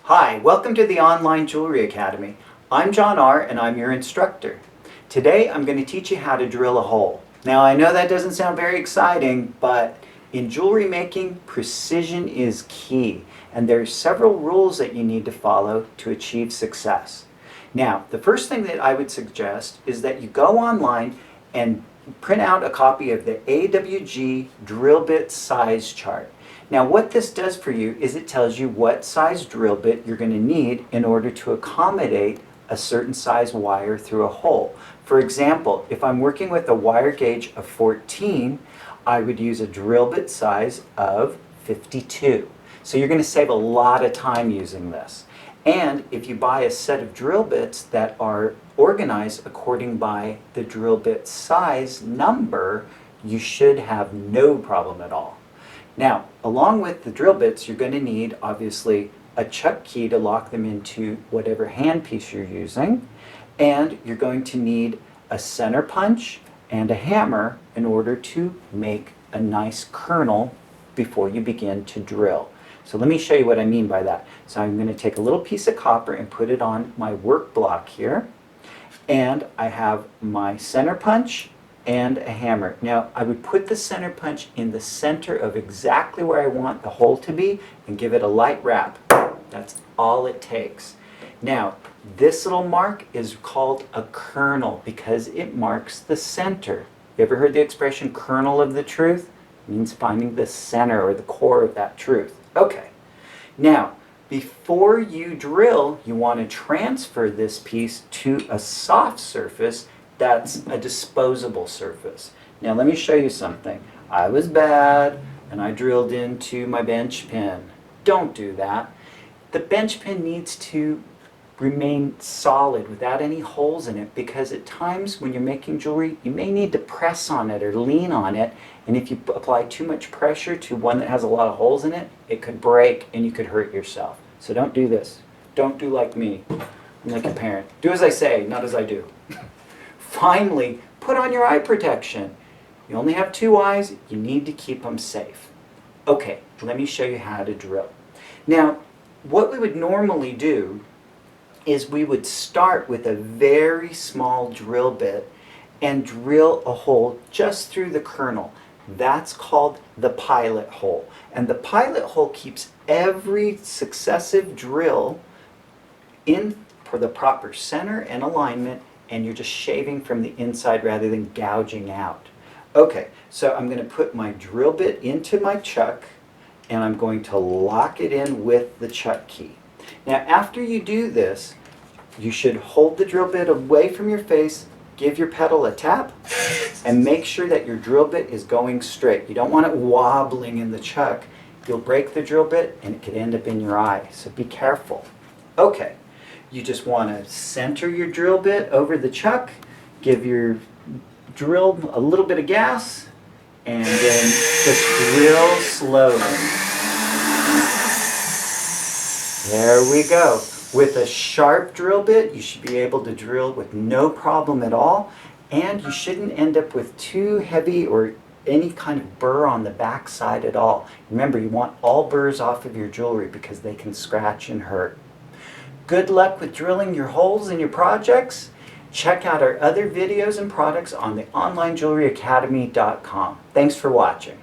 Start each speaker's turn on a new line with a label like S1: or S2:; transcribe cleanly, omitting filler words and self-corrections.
S1: Hi, welcome to the Online Jewelry Academy. I'm John Ahr and I'm your instructor. Today I'm going to teach you how to drill a hole. Now I know that doesn't sound very exciting, but in jewelry making, precision is key, and there are several rules that you need to follow to achieve success. Now, the first thing that I would suggest is that you go online and print out a copy of the AWG drill bit size chart. Now what this does for you is it tells you what size drill bit you're going to need in order to accommodate a certain size wire through a hole. For example, if I'm working with a wire gauge of 14, I would use a drill bit size of 52. So you're going to save a lot of time using this. And if you buy a set of drill bits that are organized according by the drill bit size number, you should have no problem at all. Now, along with the drill bits, you're going to need, obviously, a chuck key to lock them into whatever handpiece you're using, and you're going to need a center punch and a hammer in order to make a nice kernel before you begin to drill. So let me show you what I mean by that. So I'm going to take a little piece of copper and put it on my work block here, and I have my center punch and a hammer. Now I would put the center punch in the center of exactly where I want the hole to be and give it a light wrap. That's all it takes. Now this little mark is called a kernel because it marks the center. You ever heard the expression kernel of the truth? It means finding the center or the core of that truth. Okay, now before you drill, you want to transfer this piece to a soft surface that's a disposable surface. Now let me show you something. I was bad and I drilled into my bench pin. Don't do that. The bench pin needs to remain solid without any holes in it, because at times when you're making jewelry you may need to press on it or lean on it, and if you apply too much pressure to one that has a lot of holes in it, it could break and you could hurt yourself. So don't do this. Don't do like me. I'm like a parent. Do as I say, not as I do. Finally, put on your eye protection. You only have two eyes, you need to keep them safe. Okay, let me show you how to drill. Now, what we would normally do is we would start with a very small drill bit and drill a hole just through the kernel. That's called the pilot hole. And the pilot hole keeps every successive drill in for the proper center and alignment, and you're just shaving from the inside rather than gouging out. Okay, so I'm going to put my drill bit into my chuck and I'm going to lock it in with the chuck key. Now after you do this, you should hold the drill bit away from your face, give your pedal a tap, and make sure that your drill bit is going straight. You don't want it wobbling in the chuck. You'll break the drill bit and it could end up in your eye, so be careful. Okay, you just want to center your drill bit over the chuck, give your drill a little bit of gas, and then just drill slowly. There we go. With a sharp drill bit, you should be able to drill with no problem at all, and you shouldn't end up with too heavy or any kind of burr on the back side at all. Remember, you want all burrs off of your jewelry because they can scratch and hurt. Good luck with drilling your holes in your projects. Check out our other videos and products on the onlinejewelryacademy.com. Thanks for watching.